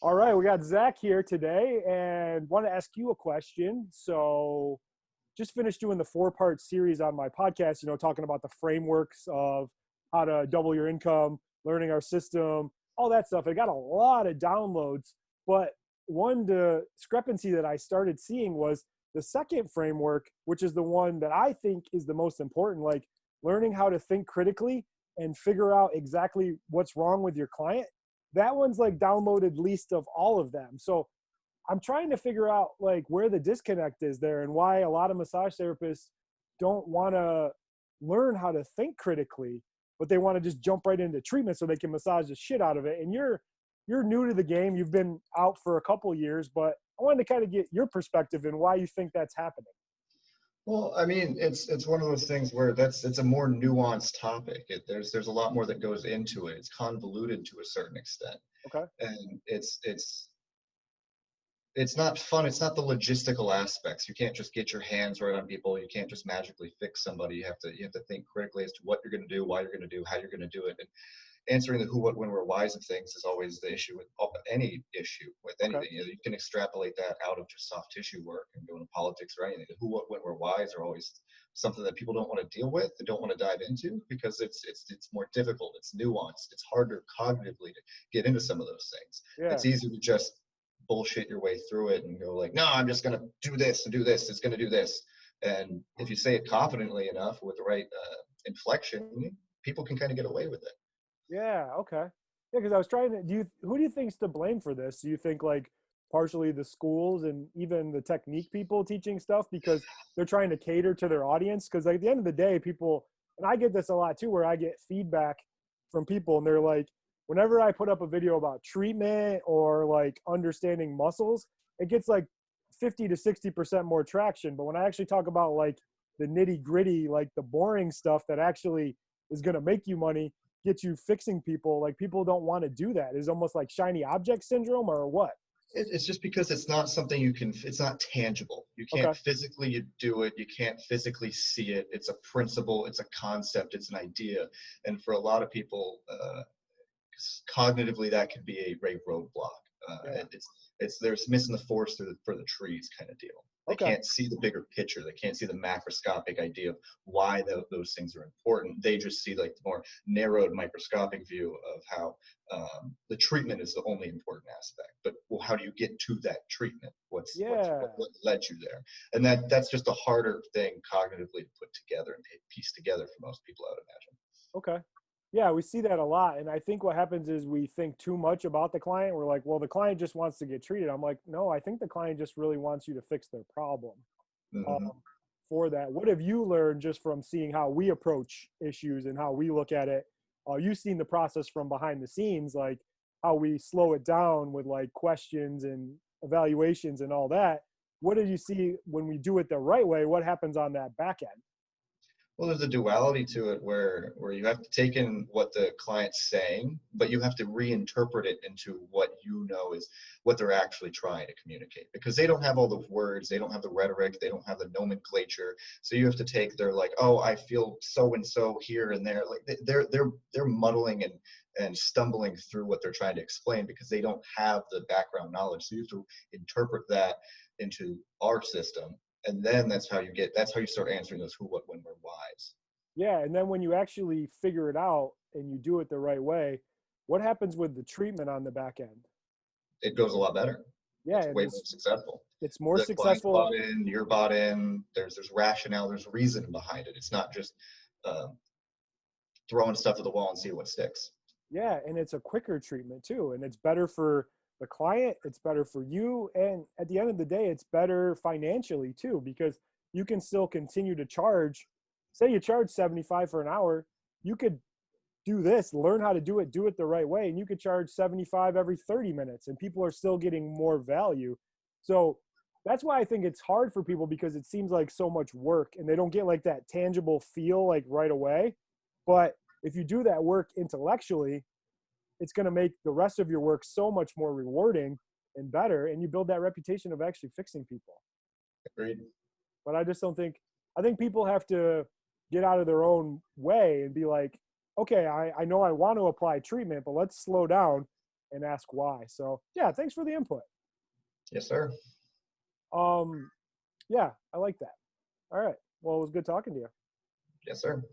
All right, we got Zach here today and want to ask you a question. So, just finished doing the four-part series on my podcast, talking about the frameworks of how to double your income, learning our system, all that stuff. I got a lot of downloads, but one discrepancy that I started seeing was the second framework, which is the one that I think is the most important, like learning how to think critically and figure out exactly what's wrong with your client. That one's like downloaded least of all of them. So I'm trying to figure out like where the disconnect is there and why a lot of massage therapists don't want to learn how to think critically, but they want to just jump right into treatment so they can massage the shit out of it. And you're new to the game. You've been out for a couple years, but I wanted to kind of get your perspective and why you think that's happening. Well, I mean, it's one of those things where it's a more nuanced topic. There's a lot more that goes into it. It's convoluted to a certain extent, Okay. and it's not fun. It's not the logistical aspects. You can't just get your hands right on people. You can't just magically fix somebody. You have to think critically as to what you're going to do, why you're going to do, how you're going to do it. And answering the who, what, when, where, whys of things is always the issue with any issue with anything. Okay. You can extrapolate that out of just soft tissue work and go into politics or anything. The who, what, when, where, whys are always something that people don't want to deal with and don't want to dive into because it's more difficult. It's nuanced. It's harder cognitively to get into some of those things. Yeah. It's easier to just bullshit your way through it and go like, no, I'm just going to do this and do this. It's going to do this. And if you say it confidently enough with the right inflection, people can kind of get away with it. Yeah. Okay. Yeah. Cause I was trying to, who do you think's to blame for this? Do you think like partially the schools and even the technique people teaching stuff because they're trying to cater to their audience? Cause like at the end of the day, people, and I get this a lot too, where I get feedback from people and they're like, whenever I put up a video about treatment or like understanding muscles, it gets like 50 to 60% more traction. But when I actually talk about like the nitty gritty, like the boring stuff that actually is going to make you money, get you fixing people, like people don't want to do that. It's almost like shiny object syndrome or what? It's just because it's not something it's not tangible. You can't Okay. physically do it. You can't physically see it. It's a principle. It's a concept. It's an idea. And for a lot of people, cognitively, that could be a roadblock. Yeah. There's missing the forest for the trees kind of deal. They Okay. can't see the bigger picture. They can't see the macroscopic idea of why those things are important. They just see like the more narrowed microscopic view of how the treatment is the only important aspect. But well, how do you get to that treatment? What Yeah. led you there? And that's just a harder thing cognitively to put together and piece together for most people, I would imagine. Okay. Yeah, we see that a lot. And I think what happens is we think too much about the client. We're like, well, the client just wants to get treated. I'm like, no, I think the client just really wants you to fix their problem. Um, Mm-hmm. for that, what have you learned just from seeing how we approach issues and how we look at it? You've seen the process from behind the scenes, like how we slow it down with like questions and evaluations and all that. What did you see when we do it the right way? What happens on that back end? Well, there's a duality to it where you have to take in what the client's saying, but you have to reinterpret it into what you know is what they're actually trying to communicate. Because they don't have all the words, they don't have the rhetoric, they don't have the nomenclature. So you have to take their like, oh, I feel so and so here and there. Like they're muddling and stumbling through what they're trying to explain because they don't have the background knowledge. So you have to interpret that into our system, and then that's how you start answering those who, what, when, where, whys. Yeah, and then when you actually figure it out and you do it the right way, what happens with the treatment on the back end? It goes a lot better. Yeah, It's and way more successful. it's more The client's successful. bought in, you're bought in. There's rationale, there's reason behind it. It's not just uh, throwing stuff at the wall and see what sticks. Yeah, and it's a quicker treatment too, and it's better for the client, it's better for you, and at the end of the day, it's better financially too because you can still continue to charge. Say you charge 75 for an hour, you could do this, learn how to do it the right way, and you could charge 75 every 30 minutes and people are still getting more value. So that's why I think it's hard for people because it seems like so much work and they don't get like that tangible feel like right away. But if you do that work intellectually, it's going to make the rest of your work so much more rewarding and better, and you build that reputation of actually fixing people. Agreed. But I just don't think, I think people have to get out of their own way and be like, okay, I know I want to apply treatment, but let's slow down. and ask why. So yeah, thanks for the input. Yes, sir. Yeah, I like that. All right. Well, it was good talking to you. Yes, sir.